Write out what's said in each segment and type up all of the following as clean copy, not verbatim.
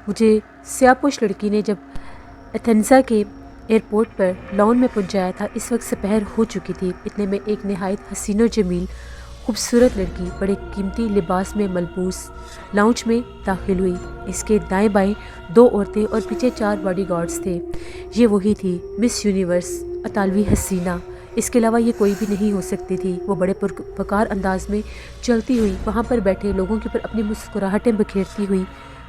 مجھے سیاہپوش لڑکی نے جب ایتھنزا کے ایئرپورٹ پر لان میں پہنچایا تھا، اس وقت سپہر ہو چکی تھی۔ اتنے میں ایک نہایت حسین و جمیل خوبصورت لڑکی بڑے قیمتی لباس میں ملبوس لاؤنج میں داخل ہوئی۔ اس کے دائیں بائیں 2 عورتیں اور پیچھے 4 باڈی گارڈز تھے۔ یہ وہی تھی مس یونیورس اطالوی حسینہ، اس کے علاوہ یہ کوئی بھی نہیں ہو سکتی تھی۔ وہ بڑے پرپکار انداز میں چلتی ہوئی وہاں پر بیٹھے لوگوں کے اوپر اپنی مسکراہٹیں بکھیرتی ہوئی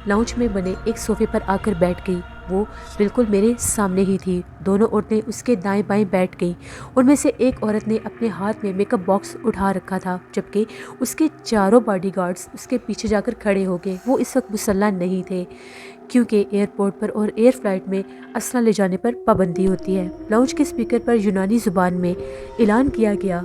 لاؤنج میں بنے ایک صوفے پر آ کر بیٹھ گئی۔ وہ بالکل میرے سامنے ہی تھی۔ دونوں عورتیں اس کے دائیں بائیں بیٹھ گئیں۔ ان میں سے ایک عورت نے اپنے ہاتھ میں میک اپ باکس اٹھا رکھا تھا، جبکہ اس کے چاروں باڈی گارڈز اس کے پیچھے جا کر کھڑے ہو گئے۔ وہ اس وقت مسلح نہیں تھے، کیونکہ ایئرپورٹ پر اور ایئر فلائٹ میں اسلحہ لے جانے پر پابندی ہوتی ہے۔ لاؤنج کے اسپیکر پر یونانی زبان میں اعلان کیا گیا،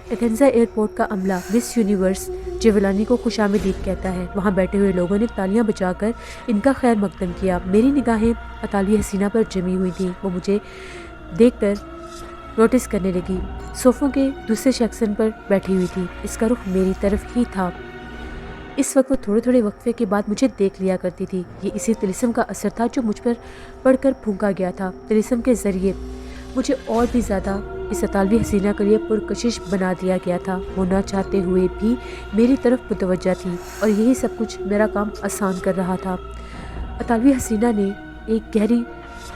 ایتھنزا ایئرپورٹ کا عملہ مس یونیورس جیولانی کو خوش آمدید کہتا ہے۔ وہاں بیٹھے ہوئے لوگوں نے تالیاں بجا کر ان کا خیر مقدم کیا۔ میری نگاہیں اطالوی حسینہ پر جمی ہوئی تھیں۔ وہ مجھے دیکھ کر نوٹس کرنے لگی۔ صوفوں کے دوسرے سیکشن پر بیٹھی ہوئی تھی۔ اس کا رخ میری طرف ہی تھا۔ اس وقت وہ تھوڑے تھوڑے وقفے کے بعد مجھے دیکھ لیا کرتی تھی۔ یہ اسی طلسم کا اثر تھا جو مجھ پر پڑھ کر پھونکا گیا تھا۔ طلسم کے ذریعے مجھے اور بھی زیادہ اس اطالوی حسینہ کے لیے پرکشش بنا دیا گیا تھا۔ وہ نہ چاہتے ہوئے بھی میری طرف متوجہ تھی، اور یہی سب کچھ میرا کام آسان کر رہا تھا۔ اطالوی حسینہ نے ایک گہری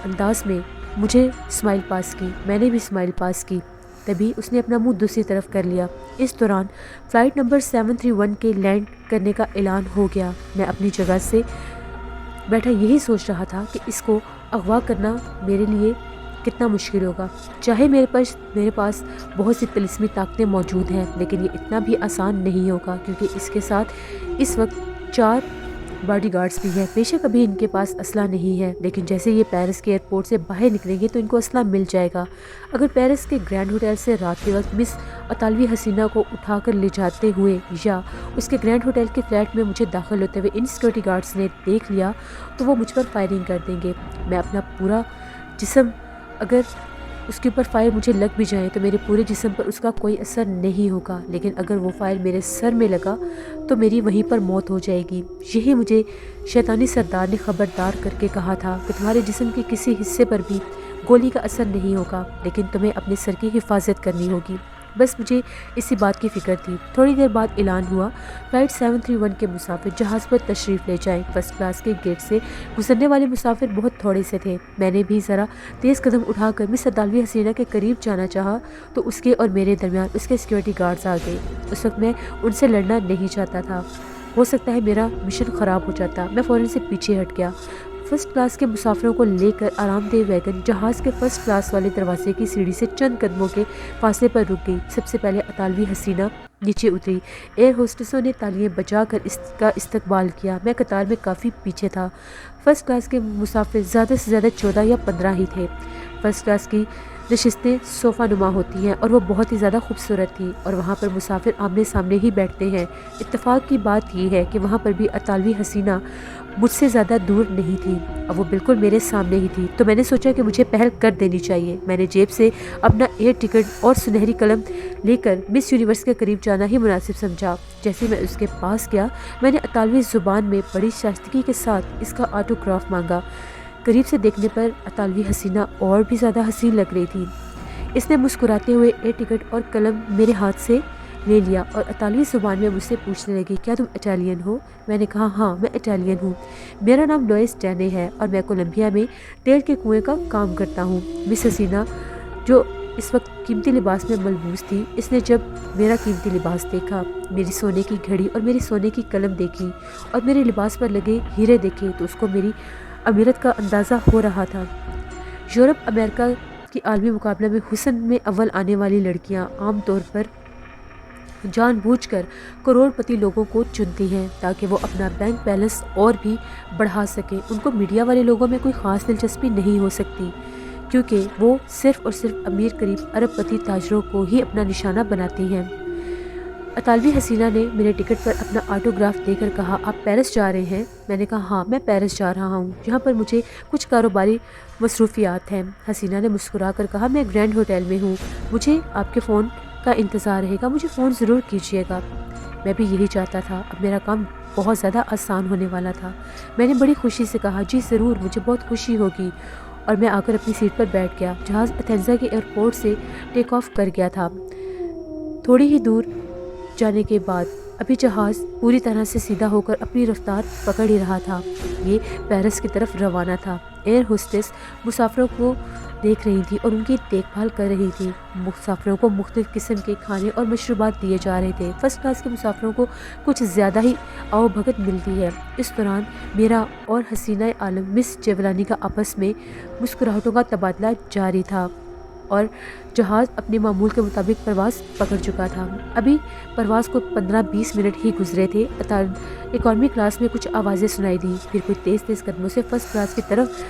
انداز میں مجھے اسمائل پاس کی۔ میں نے بھی اسمائل پاس کی۔ تبھی اس نے اپنا منہ دوسری طرف کر لیا۔ اس دوران فلائٹ نمبر 731 کے لینڈ کرنے کا اعلان ہو گیا۔ میں اپنی جگہ سے بیٹھا یہی سوچ رہا تھا کہ اس کو اغوا کرنا میرے لیے کتنا مشکل ہوگا۔ چاہے میرے پاس بہت سی طلسمی طاقتیں موجود ہیں، لیکن یہ اتنا بھی آسان نہیں ہوگا، کیونکہ اس کے ساتھ اس وقت 4 باڈی گارڈز بھی ہیں۔ بے شک ابھی ان کے پاس اسلحہ نہیں ہے، لیکن جیسے یہ پیرس کے ایئرپورٹ سے باہر نکلیں گے تو ان کو اسلحہ مل جائے گا۔ اگر پیرس کے گرینڈ ہوٹل سے رات کے وقت مس اطالوی حسینہ کو اٹھا کر لے جاتے ہوئے یا اس کے گرینڈ ہوٹل کے فلیٹ میں مجھے داخل ہوتے ہوئے ان سیکورٹی گارڈز نے دیکھ لیا تو وہ مجھ پر فائرنگ کر دیں گے۔ میں اپنا پورا جسم، اگر اس کے اوپر فائر مجھے لگ بھی جائیں تو میرے پورے جسم پر اس کا کوئی اثر نہیں ہوگا، لیکن اگر وہ فائر میرے سر میں لگا تو میری وہیں پر موت ہو جائے گی۔ یہی مجھے شیطانی سردار نے خبردار کر کے کہا تھا کہ تمہارے جسم کے کسی حصے پر بھی گولی کا اثر نہیں ہوگا، لیکن تمہیں اپنے سر کی حفاظت کرنی ہوگی۔ بس مجھے اسی بات کی فکر تھی۔ تھوڑی دیر بعد اعلان ہوا، فلائٹ 731 کے مسافر جہاز پر تشریف لے جائیں۔ فرسٹ کلاس کے گیٹ سے گزرنے والے مسافر بہت تھوڑے سے تھے۔ میں نے بھی ذرا تیز قدم اٹھا کر مس اطالوی حسینہ کے قریب جانا چاہا تو اس کے اور میرے درمیان اس کے سیکورٹی گارڈز آ گئے۔ اس وقت میں ان سے لڑنا نہیں چاہتا تھا، ہو سکتا ہے میرا مشن خراب ہو جاتا۔ میں فوراً سے پیچھے ہٹ گیا۔ فرسٹ کلاس کے مسافروں کو لے کر آرام دہ ویگن جہاز کے فرسٹ کلاس والے دروازے کی سیڑھی سے چند قدموں کے فاصلے پر رک گئی۔ سب سے پہلے اطالوی حسینہ نیچے اتری۔ ایئر ہوسٹسوں نے تالیاں بجا کر اس کا استقبال کیا۔ میں قطار میں کافی پیچھے تھا۔ فرسٹ کلاس کے مسافر زیادہ سے زیادہ 14 یا 15 ہی تھے۔ فرسٹ کلاس کی نشستیں صوفہ نما ہوتی ہیں اور وہ بہت ہی زیادہ خوبصورت تھی، اور وہاں پر مسافر آمنے سامنے ہی بیٹھتے ہیں۔ اتفاق کی بات یہ ہے کہ وہاں پر بھی اطالوی حسینہ مجھ سے زیادہ دور نہیں تھی، اور وہ بالکل میرے سامنے ہی تھی، تو میں نے سوچا کہ مجھے پہل کر دینی چاہیے۔ میں نے جیب سے اپنا ایئر ٹکٹ اور سنہری قلم لے کر مس یونیورس کے قریب جانا ہی مناسب سمجھا۔ جیسے میں اس کے پاس گیا، میں نے اطالوی زبان میں بڑی شائستگی کے ساتھ اس کا آٹوگراف مانگا۔ قریب سے دیکھنے پر اطالوی حسینہ اور بھی زیادہ حسین لگ رہی تھی۔ اس نے مسکراتے ہوئے ایئر ٹکٹ اور قلم میرے ہاتھ سے لے لیا اور اطالوی زبان میں مجھ سے پوچھنے لگی، کیا تم اٹالین ہو؟ میں نے کہا، ہاں میں اٹالین ہوں، میرا نام لوئس ڈینے ہے اور میں کولمبیا میں تیل کے کنویں کا کام کرتا ہوں۔ مس حسینہ جو اس وقت قیمتی لباس میں ملبوس تھی، اس نے جب میرا قیمتی لباس دیکھا، میری سونے کی گھڑی اور میری سونے کی قلم دیکھی اور میرے لباس پر لگے ہیرے دیکھے تو اس کو میری امیرت کا اندازہ ہو رہا تھا۔ یورپ امریکہ کی عالمی مقابلہ میں حسن میں اول آنے والی لڑکیاں عام طور پر جان بوجھ کر کروڑ پتی لوگوں کو چنتی ہیں تاکہ وہ اپنا بینک بیلنس اور بھی بڑھا سکیں۔ ان کو میڈیا والے لوگوں میں کوئی خاص دلچسپی نہیں ہو سکتی، کیونکہ وہ صرف اور صرف امیر قریب ارب پتی تاجروں کو ہی اپنا نشانہ بناتی ہیں۔ اطالوی حسینہ نے میرے ٹکٹ پر اپنا آٹوگراف دے کر کہا، آپ پیرس جا رہے ہیں؟ میں نے کہا، ہاں میں پیرس جا رہا ہوں، یہاں پر مجھے کچھ کاروباری مصروفیات ہیں۔ حسینہ نے مسکرا کر کہا، میں گرینڈ ہوٹل میں ہوں، مجھے آپ کے فون کا انتظار رہے گا، مجھے فون ضرور کیجیے گا۔ میں بھی یہی چاہتا تھا، اب میرا کام بہت زیادہ آسان ہونے والا تھا۔ میں نے بڑی خوشی سے کہا جی ضرور، مجھے بہت خوشی ہوگی، اور میں آ کر اپنی سیٹ پر بیٹھ گیا۔ جہاز ایتھنزا کے ایئرپورٹ سے ٹیک آف کر گیا تھا۔ تھوڑی ہی دور جانے کے بعد ابھی جہاز پوری طرح سے سیدھا ہو کر اپنی رفتار پکڑ ہی رہا تھا۔ یہ پیرس کی طرف روانہ تھا۔ ایئر ہوسٹس مسافروں کو دیکھ رہی تھی اور ان کی دیکھ بھال کر رہی تھی۔ مسافروں کو مختلف قسم کے کھانے اور مشروبات دیے جا رہے تھے۔ فرسٹ کلاس کے مسافروں کو کچھ زیادہ ہی آؤ بھگت ملتی ہے۔ اس دوران میرا اور حسینہ عالم مس جیولانی کا آپس میں مسکراہٹوں کا تبادلہ جاری تھا اور جہاز اپنے معمول کے مطابق پرواز پکڑ چکا تھا۔ ابھی پرواز کو 15-20 منٹ ہی گزرے تھے۔ اکانومی کلاس میں کچھ آوازیں سنائی دیں، پھر کوئی تیز تیز قدموں سے فرسٹ کلاس کی طرف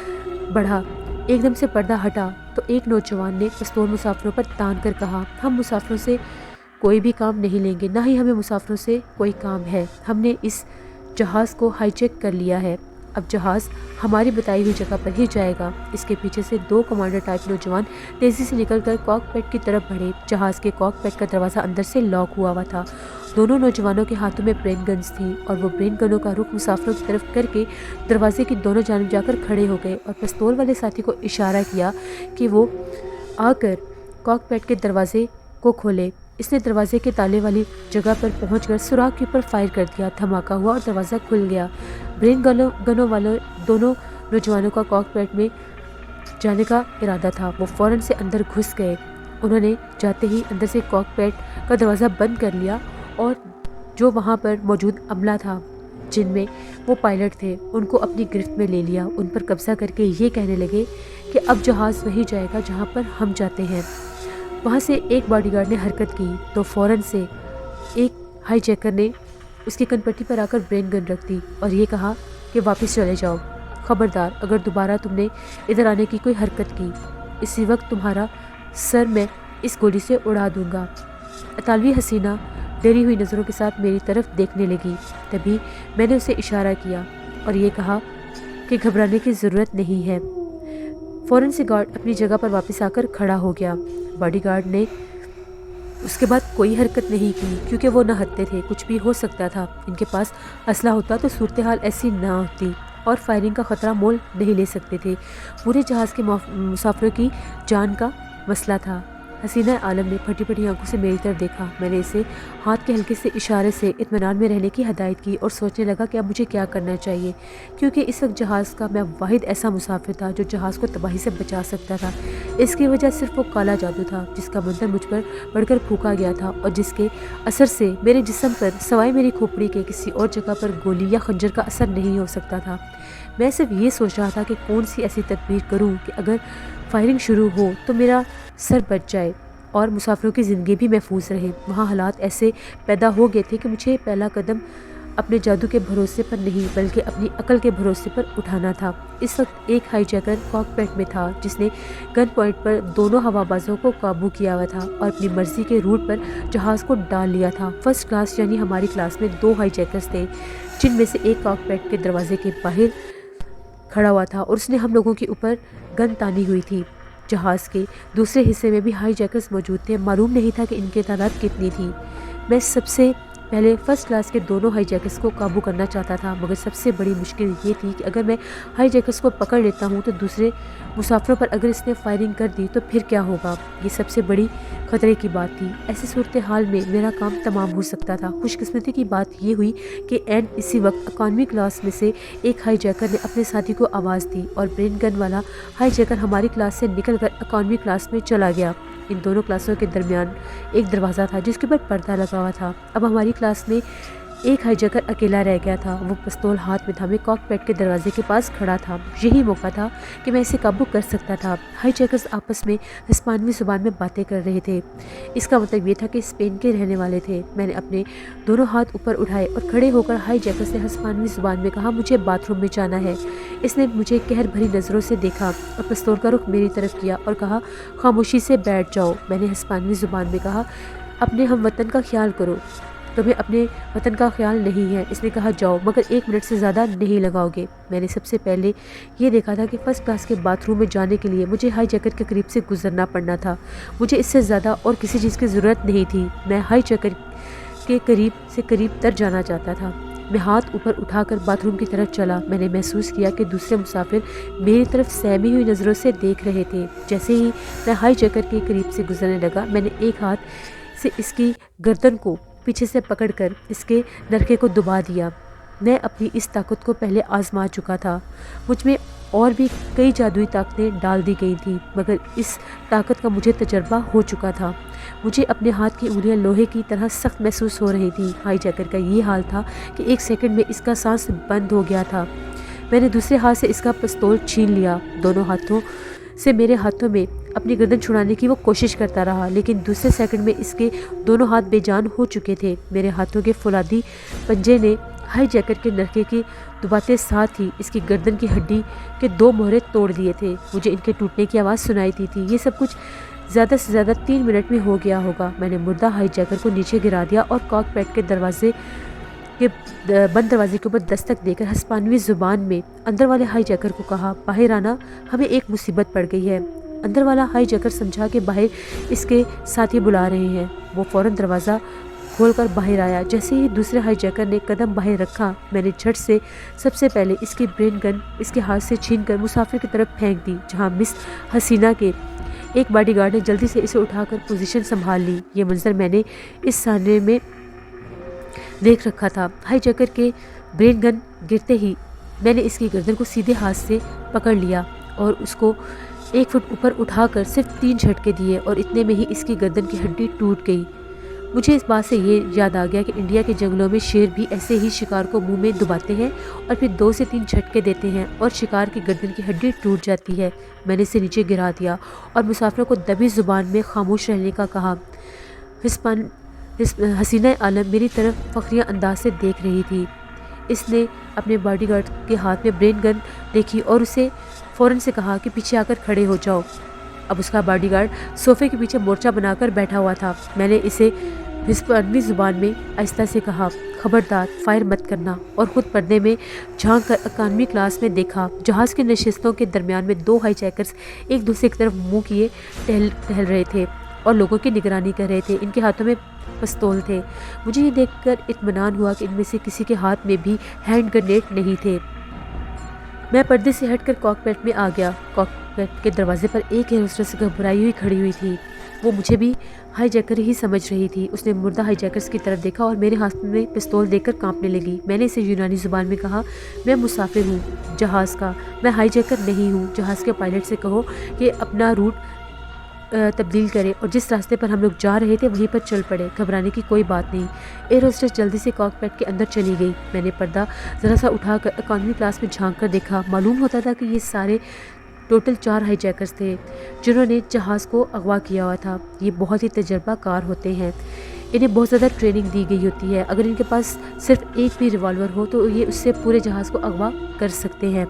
بڑھا۔ ایک دم سے پردہ ہٹا تو ایک نوجوان نے پستول مسافروں پر تان کر کہا، ہم مسافروں سے کوئی بھی کام نہیں لیں گے، نہ ہی ہمیں مسافروں سے کوئی کام ہے۔ ہم نے اس جہاز کو ہائی جیک کر لیا ہے، اب جہاز ہماری بتائی ہوئی جگہ پر ہی جائے گا۔ اس کے پیچھے سے 2 کمانڈر ٹائپ نوجوان تیزی سے نکل کر کاک پیٹ کی طرف بڑھے۔ جہاز کے کاک پیٹ کا دروازہ اندر سے لاک ہوا تھا۔ دونوں نوجوانوں کے ہاتھوں میں برین گنز تھیں اور وہ برین گنوں کا رخ مسافروں کی طرف کر کے دروازے کی دونوں جانب جا کر کھڑے ہو گئے اور پستول والے ساتھی کو اشارہ کیا کہ وہ آ کر کاک پیٹ کے دروازے کو کھولے۔ اس نے دروازے کے تالے والی جگہ پر پہنچ کر سوراخ کے اوپر فائر کر دیا۔ دھماکہ ہوا اور دروازہ کھل گیا۔ برین گنوں والے دونوں نوجوانوں کا کاک پیٹ میں جانے کا ارادہ تھا۔ وہ فوراً سے اندر گھس گئے۔ انہوں نے جاتے ہی اندر سے کاک پیٹ کا دروازہ بند کر لیا اور جو وہاں پر موجود عملہ تھا، جن میں وہ پائلٹ تھے، ان کو اپنی گرفت میں لے لیا۔ ان پر قبضہ کر کے یہ کہنے لگے کہ اب جہاز وہی جائے گا جہاں پر ہم جاتے ہیں۔ وہاں سے ایک باڈی گارڈ نے حرکت کی تو فوراً سے ایک ہائی جیکر نے اس کی کنپٹی پر آ کر برین گن رکھ دی اور یہ کہا کہ واپس چلے جاؤ، خبردار اگر دوبارہ تم نے ادھر آنے کی کوئی حرکت کی، اسی وقت تمہارا سر میں اس گولی سے اڑا دوں گا۔ اطالوی حسینہ ڈری ہوئی نظروں کے ساتھ میری طرف دیکھنے لگی۔ تبھی میں نے اسے اشارہ کیا اور یہ کہا کہ گھبرانے کی ضرورت نہیں ہے۔ فوراً سے گارڈ اپنی جگہ پر واپس آ کر کھڑا ہو گیا۔ باڈی گارڈ نے اس کے بعد کوئی حرکت نہیں کی کیونکہ وہ نہ ہتھے تھے، کچھ بھی ہو سکتا تھا۔ ان کے پاس اسلحہ ہوتا تو صورتحال ایسی نہ ہوتی اور فائرنگ کا خطرہ مول نہیں لے سکتے تھے۔ پورے جہاز کے مسافروں کی جان کا مسئلہ تھا۔ حسینہ عالم نے پھٹی پھٹی آنکھوں سے میری طرف دیکھا۔ میں نے اسے ہاتھ کے ہلکے سے اشارے سے اطمینان میں رہنے کی ہدایت کی اور سوچنے لگا کہ اب مجھے کیا کرنا چاہیے، کیونکہ اس وقت جہاز کا میں واحد ایسا مسافر تھا جو جہاز کو تباہی سے بچا سکتا تھا۔ اس کی وجہ صرف وہ کالا جادو تھا جس کا منتر مجھ پر پڑھ کر پھونکا گیا تھا اور جس کے اثر سے میرے جسم پر سوائے میری کھوپڑی کے کسی اور جگہ پر گولی یا خنجر کا اثر نہیں ہو سکتا تھا۔ میں صرف یہ سوچ رہا تھا کہ کون سی ایسی تدبیر کروں کہ اگر فائرنگ شروع ہو تو میرا سر بچ جائے اور مسافروں کی زندگی بھی محفوظ رہے۔ وہاں حالات ایسے پیدا ہو گئے تھے کہ مجھے پہلا قدم اپنے جادو کے بھروسے پر نہیں بلکہ اپنی عقل کے بھروسے پر اٹھانا تھا۔ اس وقت ایک ہائی جیکر کاک پیٹ میں تھا جس نے گن پوائنٹ پر دونوں ہوا بازوں کو قابو کیا ہوا تھا اور اپنی مرضی کے روٹ پر جہاز کو ڈال لیا تھا۔ فرسٹ کلاس یعنی ہماری کلاس میں 2 ہائی جیکرز تھے جن میں سے ایک کاک پیٹ کے دروازے کے باہر کھڑا ہوا تھا اور اس نے ہم لوگوں کے اوپر گن تانی ہوئی تھی۔ جہاز کے دوسرے حصے میں بھی ہائی جیکرز موجود تھے۔ معلوم نہیں تھا کہ ان کی تعداد کتنی تھی۔ میں سب سے پہلے فرسٹ کلاس کے دونوں ہائی جیکرز کو قابو کرنا چاہتا تھا، مگر سب سے بڑی مشکل یہ تھی کہ اگر میں ہائی جیکرز کو پکڑ لیتا ہوں تو دوسرے مسافروں پر اگر اس نے فائرنگ کر دی تو پھر کیا ہوگا۔ یہ سب سے بڑی خطرے کی بات تھی۔ ایسی صورتحال میں میرا کام تمام ہو سکتا تھا۔ خوش قسمتی کی بات یہ ہوئی کہ اینڈ اسی وقت اکانومی کلاس میں سے ایک ہائی جیکر نے اپنے ساتھی کو آواز دی اور برین گن والا ہائی جیکر ہماری کلاس سے نکل کر اکانومی کلاس میں چلا گیا۔ ان دونوں کلاسوں کے درمیان ایک دروازہ تھا جس کے اوپر پردہ لگا ہوا تھا۔ اب ہماری کلاس میں ایک ہائی جیکر اکیلا رہ گیا تھا۔ وہ پستول ہاتھ میں تھامے کاک پیٹ کے دروازے کے پاس کھڑا تھا۔ یہی موقع تھا کہ میں اسے قابو کر سکتا تھا۔ ہائی جیکرز آپس میں ہسپانوی زبان میں باتیں کر رہے تھے۔ اس کا مطلب یہ تھا کہ اسپین کے رہنے والے تھے۔ میں نے اپنے دونوں ہاتھ اوپر اٹھائے اور کھڑے ہو کر ہائی جیکر سے ہسپانوی زبان میں کہا، مجھے باتھ روم میں جانا ہے۔ اس نے مجھے قہر بھری نظروں سے دیکھا اور پستول کا رخ میری طرف کیا اور کہا، خاموشی سے بیٹھ جاؤ۔ میں نے ہسپانوی زبان میں کہا، اپنے ہم وطن کا خیال کرو، تمہیں اپنے وطن کا خیال نہیں ہے۔ اس نے کہا، جاؤ مگر 1 منٹ سے زیادہ نہیں لگاؤ گے۔ میں نے سب سے پہلے یہ دیکھا تھا کہ فرسٹ کلاس کے باتھ روم میں جانے کے لیے مجھے ہائی جیکر کے قریب سے گزرنا پڑنا تھا۔ مجھے اس سے زیادہ اور کسی چیز کی ضرورت نہیں تھی۔ میں ہائی جیکر کے قریب سے قریب تر جانا چاہتا تھا میں ہاتھ اوپر اٹھا کر باتھ روم کی طرف چلا۔ میں نے محسوس کیا کہ دوسرے مسافر میری طرف سہمی ہوئی نظروں سے دیکھ رہے تھے۔ جیسے ہی میں ہائی جیکر کے قریب سے گزرنے لگا، میں نے ایک ہاتھ سے اس کی گردن کو پیچھے سے پکڑ کر اس کے نرخے کو دبا دیا۔ میں اپنی اس طاقت کو پہلے آزما چکا تھا۔ مجھ میں اور بھی کئی جادوئی طاقتیں ڈال دی گئی تھیں، مگر اس طاقت کا مجھے تجربہ ہو چکا تھا۔ مجھے اپنے ہاتھ کی انگلیاں لوہے کی طرح سخت محسوس ہو رہی تھیں۔ ہائی جیکر کا یہ حال تھا کہ ایک سیکنڈ میں اس کا سانس بند ہو گیا تھا۔ میں نے دوسرے ہاتھ سے اس کا پستول چھین لیا۔ دونوں ہاتھوں سے میرے ہاتھوں میں اپنی گردن چھڑانے کی وہ کوشش کرتا رہا، لیکن دوسرے سیکنڈ میں اس کے دونوں ہاتھ بے جان ہو چکے تھے۔ میرے ہاتھوں کے فولادی پنجے نے ہائی جیکر کے نرخے کے دباتے ساتھ ہی اس کی گردن کی ہڈی کے 2 مہرے توڑ دیے تھے۔ مجھے ان کے ٹوٹنے کی آواز سنائی دی تھی۔ یہ سب کچھ زیادہ سے زیادہ 3 منٹ میں ہو گیا ہوگا۔ میں نے مردہ ہائی جیکر کو نیچے گرا دیا اور کاک پیٹ کے بند دروازے کے اوپر دستک دے کر ہسپانوی زبان میں اندر والے ہائی جیکر کو کہا، باہر آنا، ہمیں ایک مصیبت پڑ گئی ہے۔ اندر والا ہائی جیکر سمجھا کہ باہر اس کے ساتھی بلا رہے ہیں۔ وہ فوراً دروازہ کھول کر باہر آیا۔ جیسے ہی دوسرے ہائی جیکر نے قدم باہر رکھا، میں نے جھٹ سے سب سے پہلے اس کی برین گن اس کے ہاتھ سے چھین کر مسافر کی طرف پھینک دی، جہاں مس حسینہ کے ایک باڈی گارڈ نے جلدی سے اسے اٹھا کر پوزیشن سنبھال لی۔ یہ منظر میں نے اس سامنے میں دیکھ رکھا تھا۔ ہائی جیکر کے برین گن گرتے ہی میں نے اس کی گردن کو سیدھے ہاتھ سے پکڑ لیا اور اس کو 1 فٹ اوپر اٹھا کر صرف 3 جھٹکے دیے اور اتنے میں ہی اس کی گردن کی ہڈی ٹوٹ گئی۔ مجھے اس بات سے یہ یاد آ گیا کہ انڈیا کے جنگلوں میں شیر بھی ایسے ہی شکار کو منہ میں دباتے ہیں اور پھر 2 سے 3 جھٹکے دیتے ہیں اور شکار کی گردن کی ہڈی ٹوٹ جاتی ہے۔ میں نے اسے نیچے گرا دیا اور مسافروں کو دبی زبان میں خاموش رہنے کا کہا۔ حسینہ عالم میری طرف فخریہ انداز سے دیکھ رہی تھی۔ اس نے اپنے باڈی گارڈ کے ہاتھ میں برین گن دیکھی اور اسے فوراً سے کہا کہ پیچھے آ کر کھڑے ہو جاؤ۔ اب اس کا باڈی گارڈ صوفے کے پیچھے مورچہ بنا کر بیٹھا ہوا تھا۔ میں نے اسے ہسپانوی زبان میں آہستہ سے کہا، خبردار فائر مت کرنا، اور خود پردے میں جھانک کر اکانومی کلاس میں دیکھا۔ جہاز کے نشستوں کے درمیان میں 2 ہائی جیکرز ایک دوسرے کی طرف منہ کیے ٹہل رہے تھے اور لوگوں کی نگرانی کر رہے تھے۔ ان کے ہاتھوں میں پستول تھے۔ مجھے یہ دیکھ کر اطمینان ہوا کہ ان میں سے کسی کے ہاتھ میں بھی ہینڈ گرنیڈ نہیں تھے۔ میں پردے سے ہٹ کر کاک پیٹ میں آ گیا۔ کاک پیٹ کے دروازے پر ایک ایئر ہوسٹس گھبرائی ہوئی کھڑی ہوئی تھی۔ وہ مجھے بھی ہائی جیکر ہی سمجھ رہی تھی۔ اس نے مردہ ہائی جیکرز کی طرف دیکھا اور میرے ہاتھ میں پستول دیکھ کر کانپنے لگی۔ میں نے اسے یونانی زبان میں کہا، میں مسافر ہوں جہاز کا، میں ہائی جیکر نہیں ہوں۔ جہاز کے پائلٹ سے کہو کہ اپنا روٹ تبدیل کرے اور جس راستے پر ہم لوگ جا رہے تھے وہیں پر چل پڑے۔ گھبرانے کی کوئی بات نہیں۔ ایئر ہوسٹس جلدی سے کاک پیٹ کے اندر چلی گئی۔ میں نے پردہ ذرا سا اٹھا کر اکانومی کلاس میں جھانک کر دیکھا۔ معلوم ہوتا تھا کہ یہ سارے ٹوٹل 4 ہائی جیکرز تھے جنہوں نے جہاز کو اغوا کیا ہوا تھا۔ یہ بہت ہی تجربہ کار ہوتے ہیں، انہیں بہت زیادہ ٹریننگ دی گئی ہوتی ہے۔ اگر ان کے پاس صرف ایک بھی ریوالور ہو تو یہ اس سے پورے جہاز کو اغوا کر سکتے ہیں۔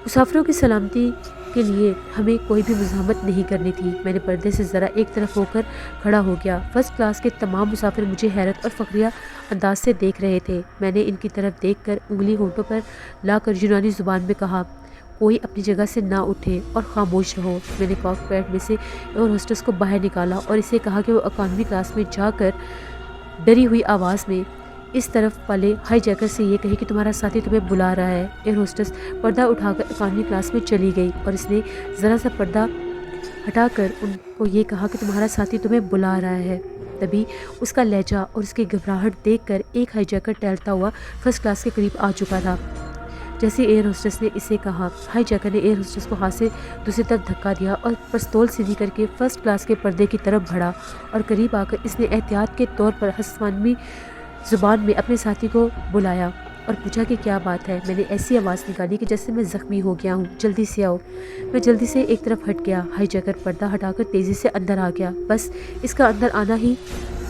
مسافروں کی سلامتی کے لیے ہمیں کوئی بھی مزاحمت نہیں کرنی تھی۔ میں نے پردے سے ذرا ایک طرف ہو کر کھڑا ہو گیا۔ فرسٹ کلاس کے تمام مسافر مجھے حیرت اور فخریہ انداز سے دیکھ رہے تھے۔ میں نے ان کی طرف دیکھ کر انگلی ہونٹوں پر لا کر یونانی زبان میں کہا، کوئی اپنی جگہ سے نہ اٹھے اور خاموش رہو۔ میں نے کاک پیٹ میں سے ایئر ہوسٹس کو باہر نکالا اور اسے کہا کہ وہ اکانومی کلاس میں جا کر ڈری ہوئی آواز میں اس طرف والے ہائی جیکر سے یہ کہے کہ تمہارا ساتھی تمہیں بلا رہا ہے۔ ایئر ہوسٹس پردہ اٹھا کر اکانومی کلاس میں چلی گئی اور اس نے ذرا سا پردہ ہٹا کر ان کو یہ کہا کہ تمہارا ساتھی تمہیں بلا رہا ہے۔ تبھی اس کا لہجہ اور اس کی گھبراہٹ دیکھ کر ایک ہائی جیکر ٹہلتا ہوا فرسٹ کلاس کے قریب آ چکا تھا۔ جیسے ایئر ہوسٹس نے اسے کہا، ہائی جیکر نے ایئر ہوسٹس کو ہاتھ سے دوسری طرف دھکا دیا اور پستول سیدھی کر کے فرسٹ کلاس کے پردے کی طرف بڑھا اور قریب آ کر اس نے احتیاط کے طور پر ہسپانوی زبان میں اپنے ساتھی کو بلایا اور پوچھا کہ کیا بات ہے۔ میں نے ایسی آواز نکالی کہ جیسے میں زخمی ہو گیا ہوں، جلدی سے آؤ۔ میں جلدی سے ایک طرف ہٹ گیا۔ ہائی جیکر پردہ ہٹا کر تیزی سے اندر آ گیا۔ بس اس کا اندر آنا ہی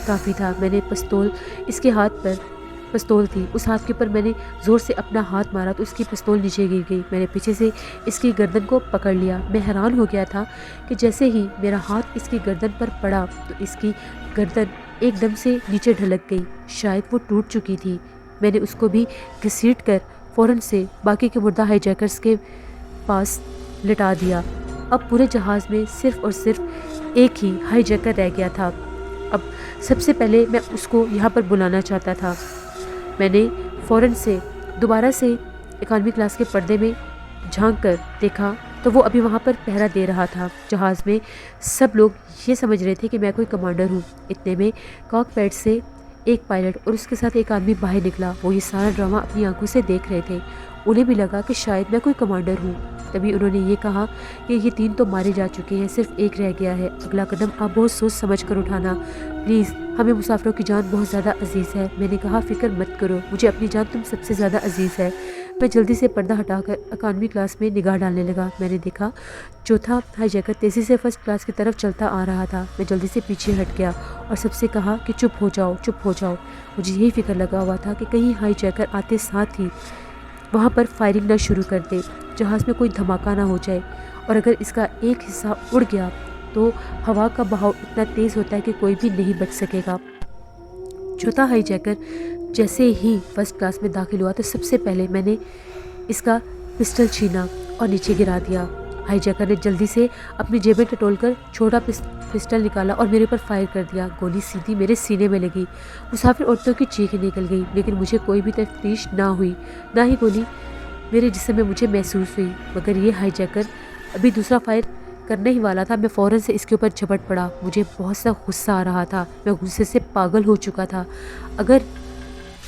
کافی تھا۔ میں نے اس کے ہاتھ پر پستول تھی، اس ہاتھ کے پر میں نے زور سے اپنا ہاتھ مارا تو اس کی پستول نیچے گر گئی۔ میں نے پیچھے سے اس کی گردن کو پکڑ لیا۔ میں حیران ہو گیا تھا کہ جیسے ہی میرا ہاتھ اس کی گردن پر پڑا تو اس کی گردن ایک دم سے نیچے ڈھلک گئی، شاید وہ ٹوٹ چکی تھی۔ میں نے اس کو بھی گھسیٹ کر فوراً سے باقی کے مردہ ہائی جیکرز کے پاس لٹا دیا۔ اب پورے جہاز میں صرف اور صرف ایک ہی ہائی جیکر رہ گیا تھا۔ اب سب سے پہلے میں اس کو یہاں پر بلانا چاہتا تھا۔ میں نے فوراً سے دوبارہ سے اکانومی کلاس کے پردے میں جھانک کر دیکھا تو وہ ابھی وہاں پر پہرا دے رہا تھا۔ جہاز میں سب لوگ یہ سمجھ رہے تھے کہ میں کوئی کمانڈر ہوں۔ اتنے میں کاک پیٹ سے ایک پائلٹ اور اس کے ساتھ ایک آدمی باہر نکلا۔ وہ یہ سارا ڈرامہ اپنی آنکھوں سے دیکھ رہے تھے۔ انہیں بھی لگا کہ شاید میں کوئی کمانڈر ہوں۔ تبھی انہوں نے یہ کہا کہ یہ 3 تو مارے جا چکے ہیں، صرف ایک رہ گیا ہے۔ اگلا قدم آپ بہت سوچ سمجھ کر اٹھانا، پلیز، ہمیں مسافروں کی جان بہت زیادہ عزیز ہے۔ میں نے کہا فکر مت کرو، مجھے اپنی جان تم سب سے زیادہ عزیز ہے۔ میں جلدی سے پردہ ہٹا کر اکانومی کلاس میں نگاہ ڈالنے لگا۔ میں نے دیکھا چوتھا ہائی جیکر تیزی سے فرسٹ کلاس کی طرف چلتا آ رہا تھا۔ میں جلدی سے پیچھے ہٹ گیا اور سب سے کہا کہ چپ ہو جاؤ، چپ ہو جاؤ۔ مجھے یہی فکر لگا ہوا تھا کہ کہیں ہائی جیکر آتے ساتھ ہی وہاں پر فائرنگ نہ شروع کر دے، جہاز میں کوئی دھماکہ نہ ہو جائے، اور اگر اس کا ایک حصہ اڑ گیا تو ہوا کا بہاؤ اتنا تیز ہوتا ہے کہ کوئی بھی نہیں بچ سکے گا۔ چوتھا ہائی جیکر جیسے ہی فرسٹ کلاس میں داخل ہوا تو سب سے پہلے میں نے اس کا پسٹل چھینا اور نیچے گرا دیا۔ ہائی جیکر نے جلدی سے اپنی جیبیں ٹٹول کر چھوٹا پسٹل نکالا اور میرے پر فائر کر دیا۔ گولی سیدھی میرے سینے میں لگی۔ مسافر عورتوں کی چیخیں نکل گئی، لیکن مجھے کوئی بھی تفتیش نہ ہوئی، نہ ہی گولی میرے جسم میں مجھے محسوس ہوئی۔ مگر یہ ہائی جیکر ابھی دوسرا فائر کرنے ہی والا تھا۔ میں فوراً سے اس کے اوپر جھپٹ پڑا۔ مجھے بہت سا غصہ آ رہا تھا، میں غصے سے پاگل ہو چکا تھا۔ اگر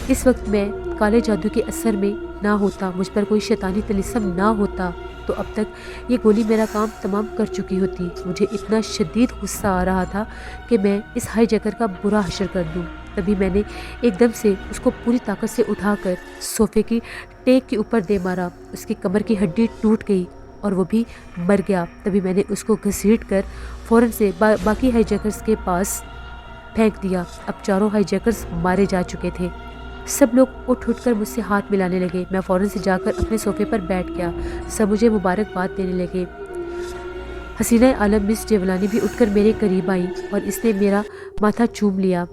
اس وقت میں کالے جادو کے اثر میں نہ ہوتا، مجھ پر کوئی شیطانی طلسم نہ ہوتا، تو اب تک یہ گولی میرا کام تمام کر چکی ہوتی۔ مجھے اتنا شدید غصہ آ رہا تھا کہ میں اس ہائی جیکر کا برا حشر کر دوں۔ تبھی میں نے ایک دم سے اس کو پوری طاقت سے اٹھا کر صوفے کی ٹیک کے اوپر دے مارا۔ اس کی کمر کی ہڈی ٹوٹ گئی اور وہ بھی مر گیا۔ تبھی میں نے اس کو گھسیٹ کر فوراً سے باقی ہائی جیکرز کے پاس پھینک دیا۔ اب چاروں ہائی جیکرز مارے جا چکے تھے۔ سب لوگ اٹھ کر مجھ سے ہاتھ ملانے لگے۔ میں فوراً سے جا کر اپنے صوفے پر بیٹھ گیا۔ سب مجھے مبارکباد دینے لگے۔ حسینہ عالم مس جیولانی بھی اٹھ کر میرے قریب آئی اور اس نے میرا ماتھا چوم لیا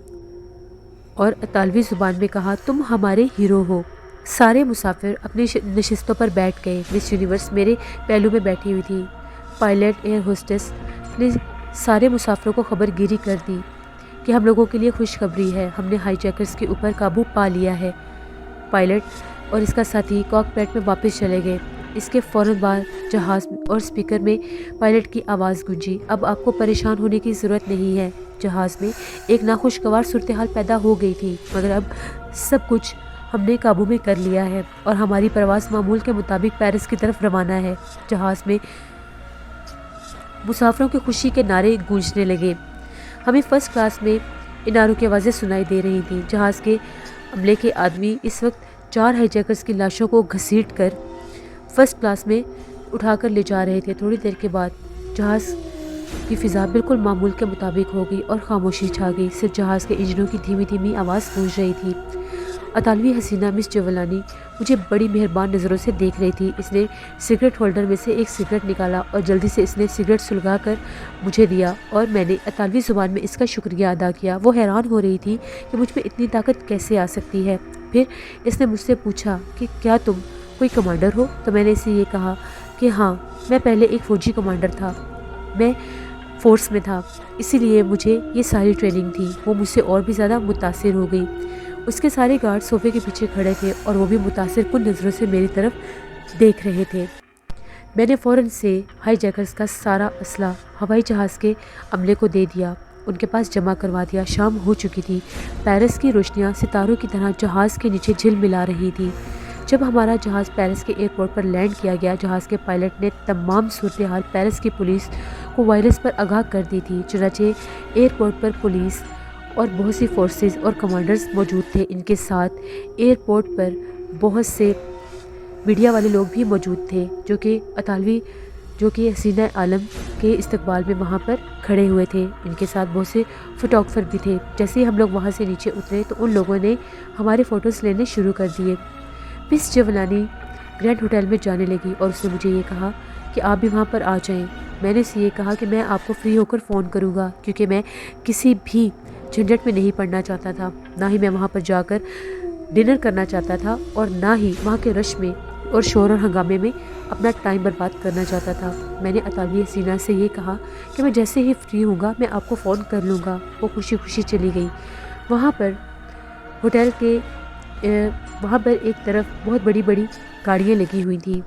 اور اطالوی زبان میں کہا، تم ہمارے ہیرو ہو۔ سارے مسافر اپنی نشستوں پر بیٹھ گئے۔ مس یونیورس میرے پہلو میں بیٹھی ہوئی تھی۔ پائلٹ ایئر ہوسٹس نے سارے مسافروں کو خبر گیری کر دی کہ ہم لوگوں کے لیے خوشخبری ہے، ہم نے ہائی جیکرز کے اوپر قابو پا لیا ہے۔ پائلٹ اور اس کا ساتھی کاک پیٹ میں واپس چلے گئے۔ اس کے فوراً بعد جہاز اور اسپیکر میں پائلٹ کی آواز گونجی، اب آپ کو پریشان ہونے کی ضرورت نہیں ہے۔ جہاز میں ایک ناخوشگوار صورتحال پیدا ہو گئی تھی، مگر اب سب کچھ ہم نے قابو میں کر لیا ہے اور ہماری پرواز معمول کے مطابق پیرس کی طرف روانہ ہے۔ جہاز میں مسافروں کی خوشی کے نعرے گونجنے لگے۔ ہمیں فرسٹ کلاس میں ان نعروں کی آوازیں سنائی دے رہی تھیں۔ جہاز کے عملے کے آدمی اس وقت 4 ہائی جیکرز کی لاشوں کو گھسیٹ کر فرسٹ کلاس میں اٹھا کر لے جا رہے تھے۔ تھوڑی دیر کے بعد جہاز کی فضا بالکل معمول کے مطابق ہو گئی اور خاموشی چھا گئی۔ صرف جہاز کے انجنوں کی دھیمی دھیمی آواز گونج رہی تھی۔ اطالوی حسینہ مس جیولانی مجھے بڑی مہربان نظروں سے دیکھ رہی تھی۔ اس نے سگریٹ ہولڈر میں سے ایک سگریٹ نکالا اور جلدی سے اس نے سگریٹ سلگا کر مجھے دیا اور میں نے اطالوی زبان میں اس کا شکریہ ادا کیا۔ وہ حیران ہو رہی تھی کہ مجھ میں اتنی طاقت کیسے آ سکتی ہے۔ پھر اس نے مجھ سے پوچھا کہ کیا تم کوئی کمانڈر ہو؟ تو میں نے اسے یہ کہا کہ ہاں، میں پہلے ایک فوجی کمانڈر تھا، میں فورس میں تھا، اسی لیے مجھے یہ ساری ٹریننگ تھی۔ وہ مجھ سے اور بھی زیادہ متاثر ہو گئی۔ اس کے سارے گارڈ صوفے کے پیچھے کھڑے تھے اور وہ بھی متاثر کن نظروں سے میری طرف دیکھ رہے تھے۔ میں نے فوراً سے ہائی جیکرز کا سارا اسلحہ ہوائی جہاز کے عملے کو دے دیا، ان کے پاس جمع کروا دیا۔ شام ہو چکی تھی۔ پیرس کی روشنیاں ستاروں کی طرح جہاز کے نیچے جھل ملا رہی تھی۔ جب ہمارا جہاز پیرس کے ایئرپورٹ پر لینڈ کیا گیا، جہاز کے پائلٹ نے تمام صورتحال پیرس کی پولیس کو وائرس پر آگاہ کر دی تھی۔ چنانچہ ایئرپورٹ پر پولیس اور بہت سی فورسز اور کمانڈرز موجود تھے۔ ان کے ساتھ ایئرپورٹ پر بہت سے میڈیا والے لوگ بھی موجود تھے جو کہ حسینہ عالم کے استقبال میں وہاں پر کھڑے ہوئے تھے۔ ان کے ساتھ بہت سے فوٹوگرافر بھی تھے۔ جیسے ہی ہم لوگ وہاں سے نیچے اترے تو ان لوگوں نے ہمارے فوٹوز لینے شروع کر دیے۔ مس جیولانی گرینڈ ہوٹل میں جانے لگی اور اس نے مجھے یہ کہا کہ آپ بھی وہاں پر آ جائیں۔ میں نے اسے یہ کہا کہ میں آپ کو فری ہو کر فون کروں گا، کیونکہ میں کسی بھی جھنجٹ میں نہیں پڑنا چاہتا تھا، نہ ہی میں وہاں پر جا کر ڈنر کرنا چاہتا تھا اور نہ ہی وہاں کے رش میں اور شور اور ہنگامے میں اپنا ٹائم برباد کرنا چاہتا تھا۔ میں نے اطالوی حسینہ سے یہ کہا کہ میں جیسے ہی فری ہوں گا میں آپ کو فون کر لوں گا۔ وہ خوشی خوشی چلی گئی۔ وہاں پر ہوٹل کے وہاں پر ایک طرف بہت بڑی بڑی گاڑیاں لگی ہوئی تھیں